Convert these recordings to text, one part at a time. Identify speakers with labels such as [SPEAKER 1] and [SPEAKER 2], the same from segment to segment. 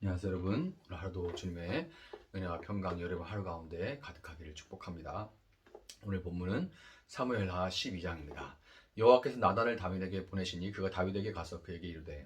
[SPEAKER 1] 안녕하세요 여러분. 오늘 하루도 주님의 은혜와 평강 여러분 하루 가운데 가득하기를 축복합니다. 오늘 본문은 사무엘하 12장입니다. 여호와께서 나단을 다윗에게 보내시니 그가 다윗에게 가서 그에게 이르되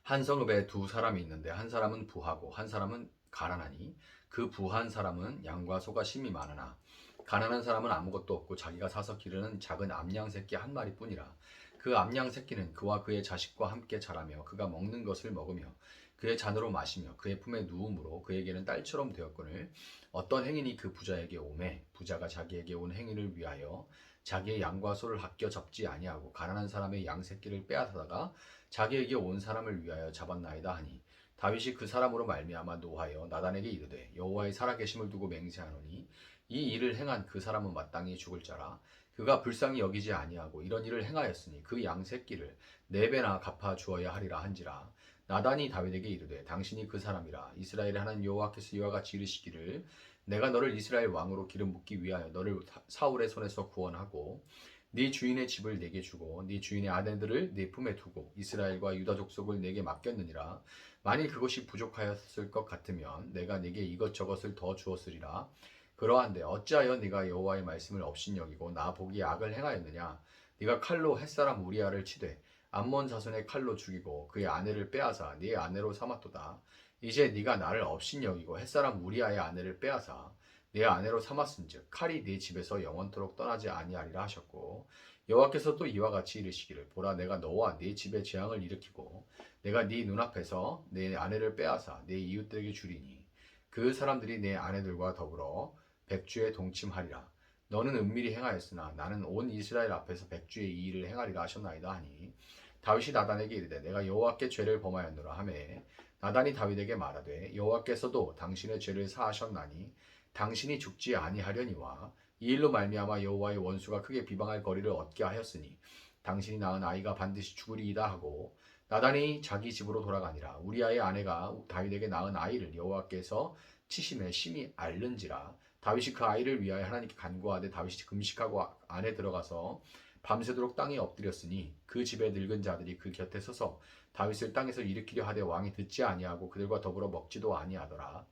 [SPEAKER 1] 한 성읍에 두 사람이 있는데 한 사람은 부하고 한 사람은 가난하니 그 부한 사람은 양과 소가 심이 많으나 가난한 사람은 아무것도 없고 자기가 사서 기르는 작은 암양 새끼 한 마리뿐이라. 그 암양 새끼는 그와 그의 자식과 함께 자라며 그가 먹는 것을 먹으며 그의 잔으로 마시며 그의 품에 누움으로 그에게는 딸처럼 되었거늘 어떤 행인이 그 부자에게 오매 부자가 자기에게 온 행인을 위하여 자기의 양과 소를 아껴 잡지 아니하고 가난한 사람의 양 새끼를 빼앗아다가 자기에게 온 사람을 위하여 잡았나이다 하니 다윗이 그 사람으로 말미암아 노하여 나단에게 이르되 여호와의 살아계심을 두고 맹세하노니 이 일을 행한 그 사람은 마땅히 죽을 자라. 그가 불쌍히 여기지 아니하고 이런 일을 행하였으니 그 양 새끼를 네 배나 갚아 주어야 하리라 한지라. 나단이 다윗에게 이르되 당신이 그 사람이라. 이스라엘의 하나님 여호와께서 이와 같이 이르시기를 내가 너를 이스라엘 왕으로 기름 붓기 위하여 너를 사울의 손에서 구원하고 네 주인의 집을 내게 주고 네 주인의 아내들을 네 품에 두고 이스라엘과 유다 족속을 내게 맡겼느니라. 만일 그것이 부족하였을 것 같으면 내가 네게 이것저것을 더 주었으리라. 그러한데 어찌하여 네가 여호와의 말씀을 업신여기고 나 보기에 악을 행하였느냐. 네가 칼로 햇사람 우리아를 치되 암몬 자손의 칼로 죽이고 그의 아내를 빼앗아 네 아내로 삼았도다. 이제 네가 나를 업신여기고 햇사람 우리아의 아내를 빼앗아 내 아내로 삼았은즉 칼이 네 집에서 영원토록 떠나지 아니하리라 하셨고 여호와께서 또 이와 같이 이르시기를 보라 내가 너와 네 집에 재앙을 일으키고 내가 네 눈앞에서 내 아내를 빼앗아 내 이웃들에게 주리니 그 사람들이 내 아내들과 더불어 백주에 동침하리라. 너는 은밀히 행하였으나 나는 온 이스라엘 앞에서 백주의 이 일을 행하리라 하셨나이다 하니 다윗이 나단에게 이르되 내가 여호와께 죄를 범하였노라 하매 나단이 다윗에게 말하되 여호와께서도 당신의 죄를 사하셨나니 당신이 죽지 아니하려니와 이 일로 말미암아 여호와의 원수가 크게 비방할 거리를 얻게 하였으니 당신이 낳은 아이가 반드시 죽으리이다 하고 나단이 자기 집으로 돌아가니라. 우리아의 아내가 다윗에게 낳은 아이를 여호와께서 치심에 심히 앓는지라. 다윗이 그 아이를 위하여 하나님께 간구하되 다윗이 금식하고 안에 들어가서 밤새도록 땅에 엎드렸으니 그 집의 늙은 자들이 그 곁에 서서 다윗을 땅에서 일으키려 하되 왕이 듣지 아니하고 그들과 더불어 먹지도 아니하더라.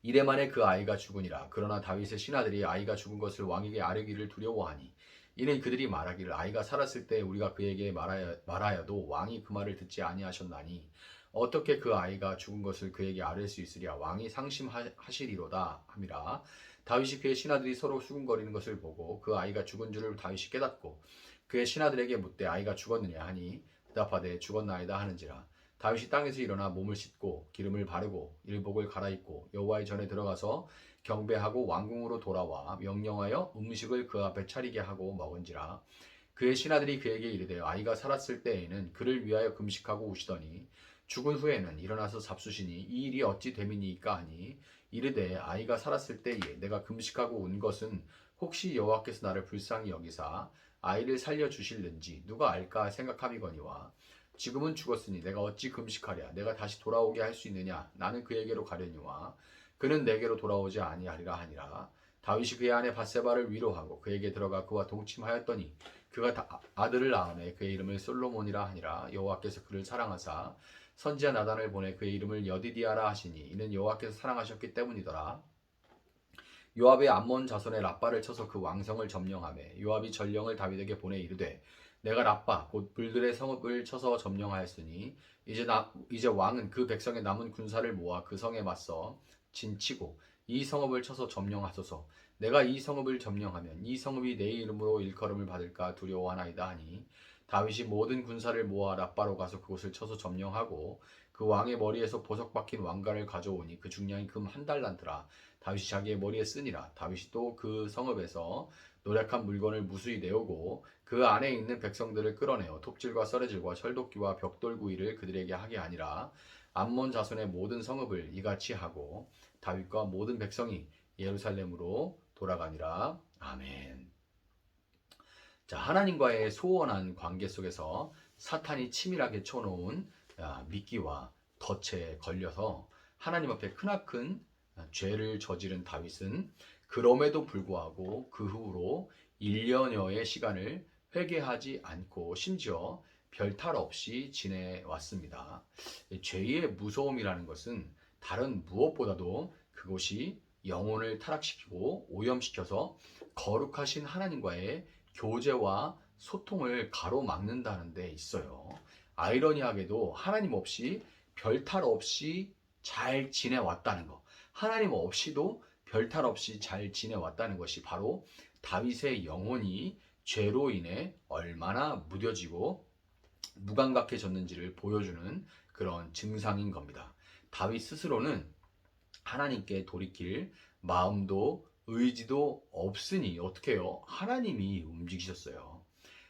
[SPEAKER 1] 이래 만에 그 아이가 죽으니라. 그러나 다윗의 신하들이 아이가 죽은 것을 왕에게 아뢰기를 두려워하니 이는 그들이 말하기를 아이가 살았을 때 우리가 그에게 말하여도 왕이 그 말을 듣지 아니하셨나니 어떻게 그 아이가 죽은 것을 그에게 아뢰 수 있으랴. 왕이 상심하시리로다 함이라. 다윗이 그의 신하들이 서로 수군거리는 것을 보고 그 아이가 죽은 줄을 다윗이 깨닫고 그의 신하들에게 묻되 아이가 죽었느냐 하니 대답하되 죽었나이다 하는지라. 다윗이 땅에서 일어나 몸을 씻고 기름을 바르고 일복을 갈아입고 여호와의 전에 들어가서 경배하고 왕궁으로 돌아와 명령하여 음식을 그 앞에 차리게 하고 먹은지라. 그의 신하들이 그에게 이르되 아이가 살았을 때에는 그를 위하여 금식하고 우시더니 죽은 후에는 일어나서 잡수시니 이 일이 어찌 됨이니까 하니 이르되 아이가 살았을 때에 내가 금식하고 운 것은 혹시 여호와께서 나를 불쌍히 여기사 아이를 살려 주실는지 누가 알까 생각함이거니와 지금은 죽었으니 내가 어찌 금식하랴. 내가 다시 돌아오게 할 수 있느냐. 나는 그에게로 가려니와 그는 내게로 돌아오지 아니하리라 하니라. 다윗이 그의 아내 밧세바를 위로하고 그에게 들어가 그와 동침하였더니 그가 아들을 낳음에 그의 이름을 솔로몬이라 하니라. 여호와께서 그를 사랑하사 선지자 나단을 보내 그의 이름을 여디디아라 하시니 이는 여호와께서 사랑하셨기 때문이더라. 요압의 암몬 자손의 랍바를 쳐서 그 왕성을 점령하매 요압이 전령을 다윗에게 보내 이르되 내가 랍바 곧 불들의 성읍을 쳐서 점령하였으니 이제 왕은 그 백성의 남은 군사를 모아 그 성에 맞서 진치고 이 성읍을 쳐서 점령하소서. 내가 이 성읍을 점령하면 이 성읍이 내 이름으로 일컬음을 받을까 두려워하나이다 하니 다윗이 모든 군사를 모아 랍바로 가서 그곳을 쳐서 점령하고 그 왕의 머리에서 보석 박힌 왕관을 가져오니 그 중량이 금 한 달란트라. 다윗이 자기의 머리에 쓰니라. 다윗이 또 그 성읍에서 노력한 물건을 무수히 내오고 그 안에 있는 백성들을 끌어내어 톱질과 썰어질과 철도끼와 벽돌구이를 그들에게 하게 하니라. 암몬 자손의 모든 성읍을 이같이 하고 다윗과 모든 백성이 예루살렘으로 돌아가니라. 아멘. 자, 하나님과의 소원한 관계 속에서 사탄이 치밀하게 쳐놓은 미끼와 덫에 걸려서 하나님 앞에 크나큰 죄를 저지른 다윗은 그럼에도 불구하고 그 후로 1년여의 시간을 회개하지 않고 심지어 별탈 없이 지내왔습니다. 죄의 무서움이라는 것은 다른 무엇보다도 그것이 영혼을 타락시키고 오염시켜서 거룩하신 하나님과의 교제와 소통을 가로막는다는 데 있어요. 아이러니하게도 하나님 없이 별탈 없이 잘 지내왔다는 것, 하나님 없이도 별탈 없이 잘 지내왔다는 것이 바로 다윗의 영혼이 죄로 인해 얼마나 무뎌지고 무감각해졌는지를 보여주는 그런 증상인 겁니다. 다윗 스스로는 하나님께 돌이킬 마음도 의지도 없으니 어떻게 해요? 하나님이 움직이셨어요.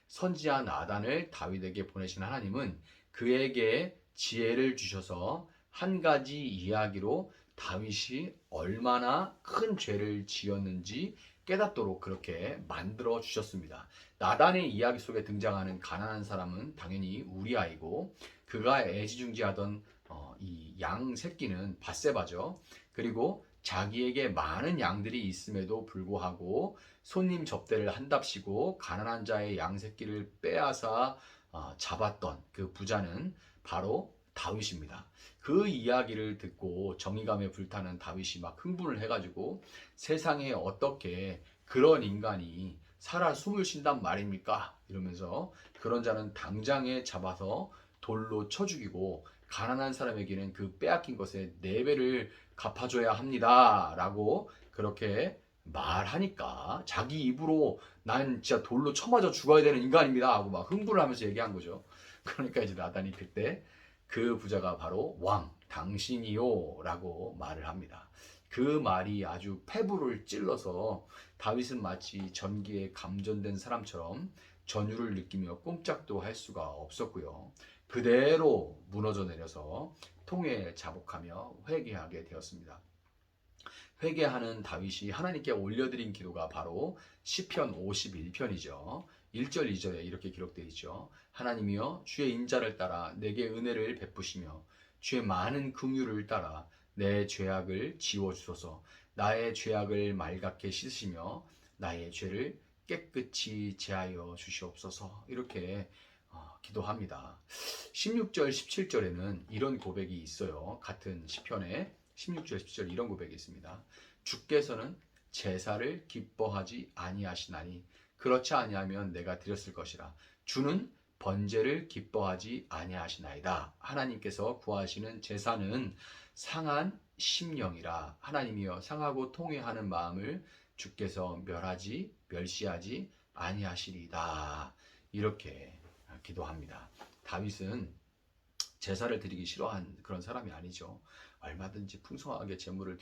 [SPEAKER 1] 선지자 나단을 다윗에게 보내신 하나님은 그에게 지혜를 주셔서 한 가지 이야기로 다윗이 얼마나 큰 죄를 지었는지 깨닫도록 그렇게 만들어 주셨습니다. 나단의 이야기 속에 등장하는 가난한 사람은 당연히 우리아이고 그가 애지중지하던 이 양 새끼는 밧세바죠. 그리고 자기에게 많은 양들이 있음에도 불구하고 손님 접대를 한답시고 가난한 자의 양 새끼를 빼앗아 잡았던 그 부자는 바로 다윗입니다. 그 이야기를 듣고 정의감에 불타는 다윗이 막 흥분을 해가지고 세상에 어떻게 그런 인간이 살아 숨을 쉰단 말입니까? 이러면서 그런 자는 당장에 잡아서 돌로 쳐 죽이고 가난한 사람에게는 그 빼앗긴 것의 4배를 갚아줘야 합니다. 라고 그렇게 말하니까 자기 입으로 난 진짜 돌로 쳐맞아 죽어야 되는 인간입니다. 하고 막 흥분을 하면서 얘기한 거죠. 그러니까 이제 나단이 그때 그 부자가 바로 왕, 당신이요. 라고 말을 합니다. 그 말이 아주 폐부를 찔러서 다윗은 마치 전기에 감전된 사람처럼 전율을 느끼며 꼼짝도 할 수가 없었고요. 그대로 무너져 내려서 통에 자복하며 회개하게 되었습니다. 회개하는 다윗이 하나님께 올려드린 기도가 바로 시편 51편이죠. 1절 2절에 이렇게 기록되어 있죠. 하나님이여 주의 인자를 따라 내게 은혜를 베푸시며 주의 많은 긍휼을 따라 내 죄악을 지워주소서. 나의 죄악을 맑게 씻으시며 나의 죄를 깨끗이 제하여 주시옵소서. 이렇게 기도합니다. 16절 17절에는 이런 고백이 있어요. 같은 시편에 16절 17절 이런 고백이 있습니다. 주께서는 제사를 기뻐하지 아니하시나니 그렇지 아니하면 내가 드렸을 것이라. 주는 번제를 기뻐하지 아니하시나이다. 하나님께서 구하시는 제사는 상한 심령이라. 하나님이여 상하고 통회하는 마음을 주께서 멸시하지 아니하시리다. 이렇게 기도합니다. 다윗은 제사를 드리기 싫어한 그런 사람이 아니죠. 얼마든지 풍성하게 제물을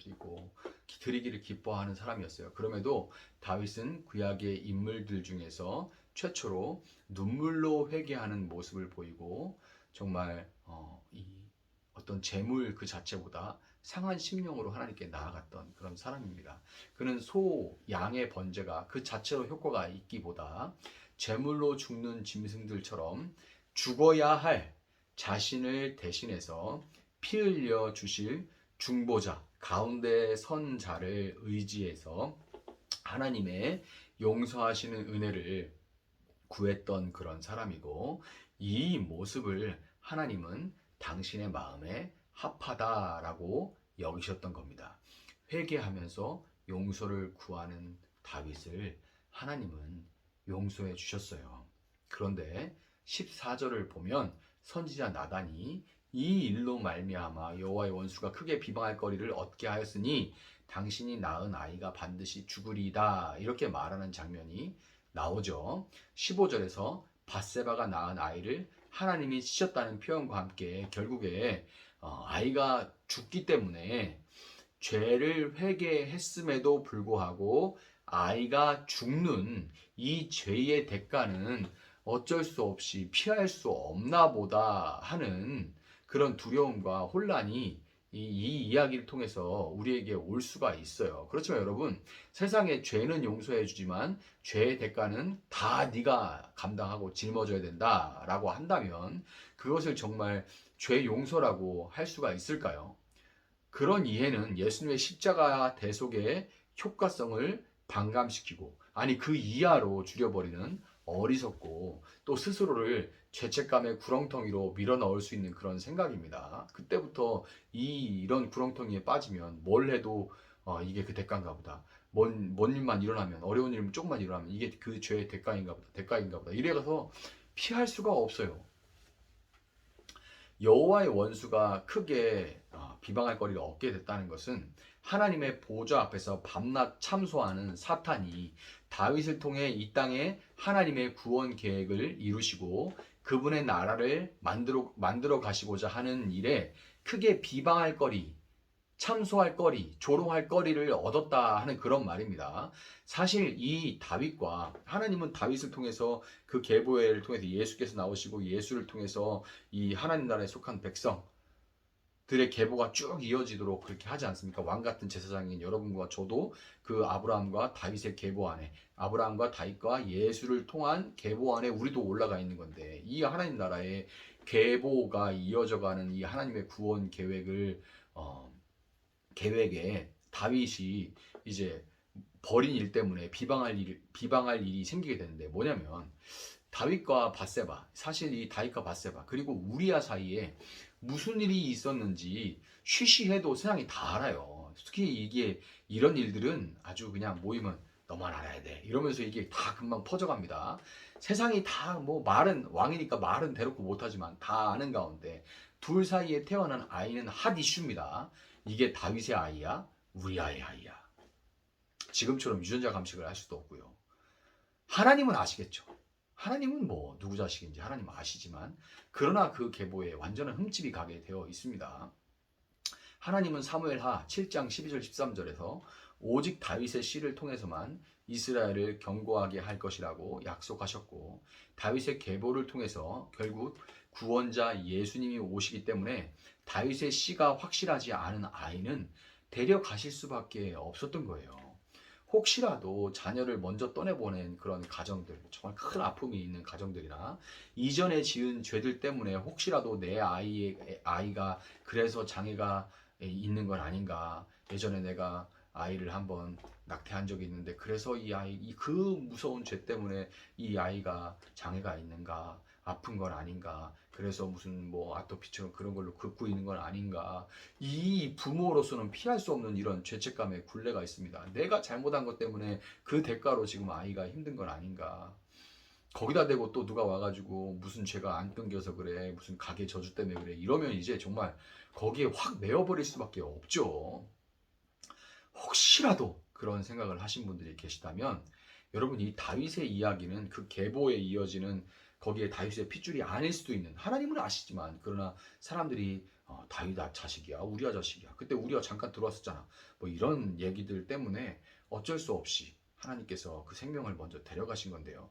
[SPEAKER 1] 드리기를 기뻐하는 사람이었어요. 그럼에도 다윗은 구약의 인물들 중에서 최초로 눈물로 회개하는 모습을 보이고 정말 이 어떤 제물 그 자체보다 상한 심령으로 하나님께 나아갔던 그런 사람입니다. 그는 소, 양의 번제가 그 자체로 효과가 있기보다 제물로 죽는 짐승들처럼 죽어야 할 자신을 대신해서 피 흘려 주실 중보자, 가운데 선 자를 의지해서 하나님의 용서하시는 은혜를 구했던 그런 사람이고, 이 모습을 하나님은 당신의 마음에 합하다라고 여기셨던 겁니다. 회개하면서 용서를 구하는 다윗을 하나님은 용서해 주셨어요. 그런데 14절을 보면 선지자 나단이 이 일로 말미암아 여호와의 원수가 크게 비방할 거리를 얻게 하였으니 당신이 낳은 아이가 반드시 죽으리이다. 이렇게 말하는 장면이 나오죠. 15절에서 밧세바가 낳은 아이를 하나님이 치셨다는 표현과 함께 결국에 아이가 죽기 때문에 죄를 회개했음에도 불구하고 아이가 죽는 이 죄의 대가는 어쩔 수 없이 피할 수 없나 보다 하는 그런 두려움과 혼란이 이 이야기를 통해서 우리에게 올 수가 있어요. 그렇지만 여러분, 세상에 죄는 용서해 주지만 죄의 대가는 다 네가 감당하고 짊어져야 된다라고 한다면 그것을 정말 죄 용서라고 할 수가 있을까요? 그런 이해는 예수님의 십자가 대속의 효과성을 반감시키고, 아니 그 이하로 줄여버리는 어리석고 또 스스로를 죄책감의 구렁텅이로 밀어 넣을 수 있는 그런 생각입니다. 그때부터 이런 구렁텅이에 빠지면 뭘 해도 이게 그 대가인가 보다. 뭔 일만 일어나면, 어려운 일 조금만 일어나면 이게 그 죄의 대가인가 보다. 이래서 피할 수가 없어요. 여호와의 원수가 크게 비방할 거리를 얻게 됐다는 것은 하나님의 보좌 앞에서 밤낮 참소하는 사탄이 다윗을 통해 이 땅에 하나님의 구원 계획을 이루시고 그분의 나라를 만들어 가시고자 하는 일에 크게 비방할 거리, 참소할 거리, 조롱할 거리를 얻었다 하는 그런 말입니다. 사실 이 다윗과 하나님은 다윗을 통해서 그 계보회를 통해서 예수께서 나오시고 예수를 통해서 이 하나님 나라에 속한 백성들의 계보가 쭉 이어지도록 그렇게 하지 않습니까? 왕 같은 제사장인 여러분과 저도 그 아브라함과 다윗의 계보 안에, 아브라함과 다윗과 예수를 통한 계보 안에 우리도 올라가 있는 건데, 이 하나님 나라의 계보가 이어져가는 이 하나님의 구원 계획에 다윗이 이제 벌인 일 때문에 비방할 일이 생기게 되는데, 뭐냐면 다윗과 밧세바, 사실 이 다윗과 밧세바 그리고 우리아 사이에 무슨 일이 있었는지 쉬쉬해도 세상이 다 알아요. 특히 이게 이런 일들은 아주 그냥 모이면 너만 알아야 돼 이러면서 이게 다 금방 퍼져갑니다. 세상이 다 뭐 말은 왕이니까 말은 대놓고 못하지만 다 아는 가운데 둘 사이에 태어난 아이는 핫 이슈입니다. 이게 다윗의 아이야? 우리아의 아이야? 지금처럼 유전자 감식을 할 수도 없고요. 하나님은 아시겠죠. 하나님은 뭐 누구 자식인지 하나님 아시지만, 그러나 그 계보에 완전한 흠집이 가게 되어 있습니다. 하나님은 사무엘하 7장 12절 13절에서 오직 다윗의 씨를 통해서만 이스라엘을 견고하게 할 것이라고 약속하셨고, 다윗의 계보를 통해서 결국 구원자 예수님이 오시기 때문에 다윗의 씨가 확실하지 않은 아이는 데려가실 수밖에 없었던 거예요. 혹시라도 자녀를 먼저 떠내보낸 그런 가정들, 정말 큰 아픔이 있는 가정들이나 이전에 지은 죄들 때문에 혹시라도 내 아이가 그래서 장애가 있는 건 아닌가, 예전에 내가 아이를 한번 낙태한 적이 있는데 그래서 그 무서운 죄 때문에 이 아이가 장애가 있는가, 아픈 건 아닌가, 그래서 무슨 뭐 아토피처럼 그런 걸로 긁고 있는 건 아닌가, 이 부모로서는 피할 수 없는 이런 죄책감의 굴레가 있습니다. 내가 잘못한 것 때문에 그 대가로 지금 아이가 힘든 건 아닌가. 거기다 대고 또 누가 와가지고 무슨 죄가 안 끊겨서 그래, 무슨 가게 저주 때문에 그래, 이러면 이제 정말 거기에 확 메어버릴 수밖에 없죠. 혹시라도 그런 생각을 하신 분들이 계시다면, 여러분 이 다윗의 이야기는 그 계보에 이어지는, 거기에 다윗의 핏줄이 아닐 수도 있는, 하나님은 아시지만 그러나 사람들이 다윗 자식이야, 우리아 자식이야, 그때 우리아 잠깐 들어왔었잖아, 뭐 이런 얘기들 때문에 어쩔 수 없이 하나님께서 그 생명을 먼저 데려가신 건데요.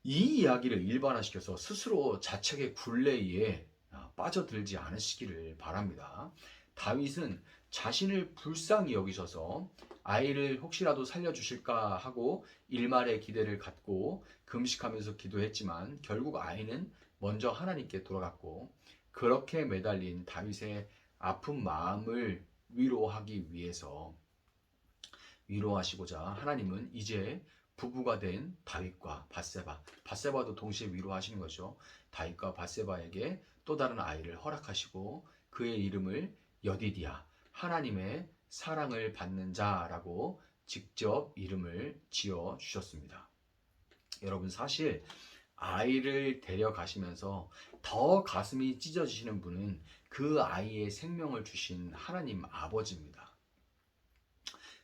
[SPEAKER 1] 이 이야기를 일반화시켜서 스스로 자책의 굴레에 빠져들지 않으시기를 바랍니다. 다윗은 자신을 불쌍히 여기셔서 아이를 혹시라도 살려주실까 하고 일말의 기대를 갖고 금식하면서 기도했지만 결국 아이는 먼저 하나님께 돌아갔고, 그렇게 매달린 다윗의 아픈 마음을 위로하시고자 하나님은 이제 부부가 된 다윗과 밧세바도 동시에 위로하시는 거죠. 다윗과 밧세바에게 또 다른 아이를 허락하시고 그의 이름을 여디디아, 하나님의 사랑을 받는 자라고 직접 이름을 지어 주셨습니다. 여러분 사실 아이를 데려가시면서 더 가슴이 찢어지시는 분은 그 아이의 생명을 주신 하나님 아버지입니다.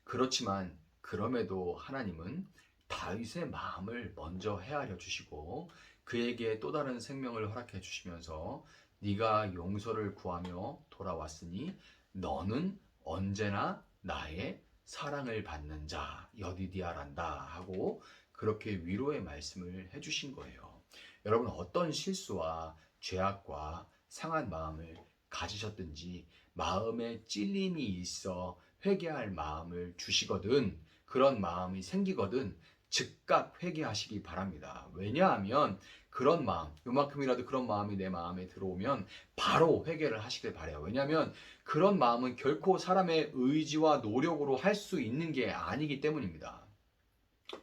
[SPEAKER 1] 그렇지만 그럼에도 하나님은 다윗의 마음을 먼저 헤아려 주시고 그에게 또 다른 생명을 허락해 주시면서 네가 용서를 구하며 돌아왔으니 너는 언제나 나의 사랑을 받는 자 여디디아란다 하고 그렇게 위로의 말씀을 해주신 거예요. 여러분 어떤 실수와 죄악과 상한 마음을 가지셨든지 마음에 찔림이 있어 회개할 마음을 주시거든, 그런 마음이 생기거든 즉각 회개하시기 바랍니다. 왜냐하면 그런 마음, 요만큼이라도 그런 마음이 내 마음에 들어오면 바로 회개를 하시길 바라요. 왜냐하면 그런 마음은 결코 사람의 의지와 노력으로 할 수 있는 게 아니기 때문입니다.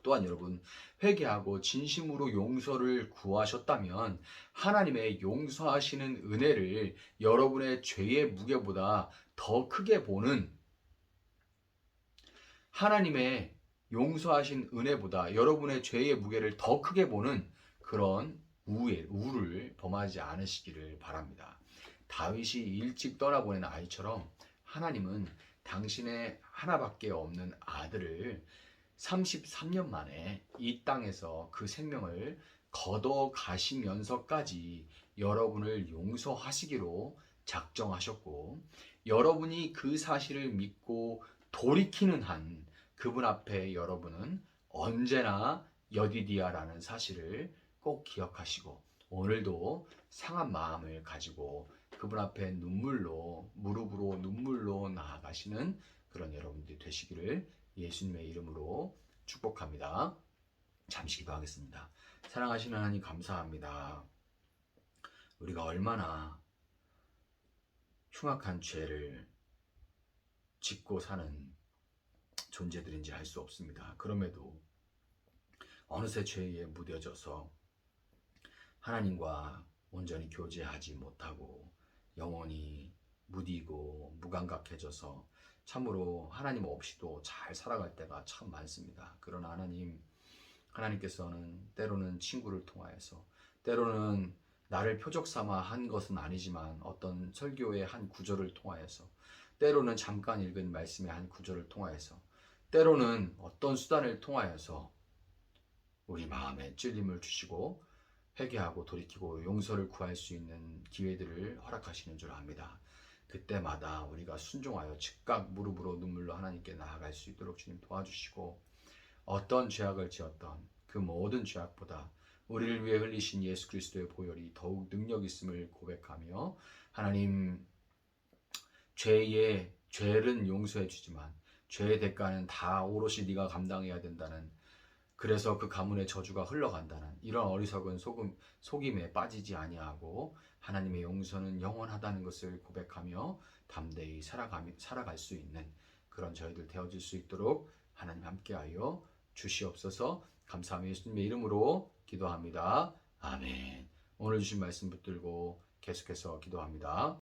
[SPEAKER 1] 또한 여러분, 회개하고 진심으로 용서를 구하셨다면 하나님의 용서하시는 은혜를 여러분의 죄의 무게보다 더 크게 보는, 하나님의 용서하신 은혜보다 여러분의 죄의 무게를 더 크게 보는 그런 우를 범하지 않으시기를 바랍니다. 다윗이 일찍 떠나보낸 아이처럼 하나님은 당신의 하나밖에 없는 아들을 33년 만에 이 땅에서 그 생명을 걷어 가시면서까지 여러분을 용서하시기로 작정하셨고, 여러분이 그 사실을 믿고 돌이키는 한 그분 앞에 여러분은 언제나 여디디아라는 사실을 꼭 기억하시고, 오늘도 상한 마음을 가지고 그분 앞에 무릎으로 눈물로 나아가시는 그런 여러분들이 되시기를 예수님의 이름으로 축복합니다. 잠시 기도하겠습니다. 사랑하시는 하나님, 감사합니다. 우리가 얼마나 흉악한 죄를 짓고 사는 존재들인지 알 수 없습니다. 그럼에도 어느새 죄에 무뎌져서 하나님과 온전히 교제하지 못하고 영원히 무디고 무감각해져서 참으로 하나님 없이도 잘 살아갈 때가 참 많습니다. 그러나 하나님께서는 때로는 친구를 통하여서, 때로는 나를 표적 삼아 한 것은 아니지만 어떤 설교의 한 구절을 통하여서, 때로는 잠깐 읽은 말씀의 한 구절을 통하여서, 때로는 어떤 수단을 통하여서 우리 마음에 찔림을 주시고 회개하고 돌이키고 용서를 구할 수 있는 기회들을 허락하시는 줄 압니다. 그때마다 우리가 순종하여 즉각 무릎으로 눈물로 하나님께 나아갈 수 있도록 주님 도와주시고, 어떤 죄악을 지었던 그 모든 죄악보다 우리를 위해 흘리신 예수 그리스도의 보혈이 더욱 능력 있음을 고백하며, 하나님, 죄는 용서해 주지만 죄의 대가는 다 오롯이 네가 감당해야 된다는, 그래서 그 가문의 저주가 흘러간다는 이런 어리석은 속임에 빠지지 아니하고 하나님의 용서는 영원하다는 것을 고백하며 담대히 살아갈 수 있는 그런 저희들 되어질 수 있도록 하나님 함께하여 주시옵소서. 감사하며 예수님의 이름으로 기도합니다. 아멘. 오늘 주신 말씀 붙들고 계속해서 기도합니다.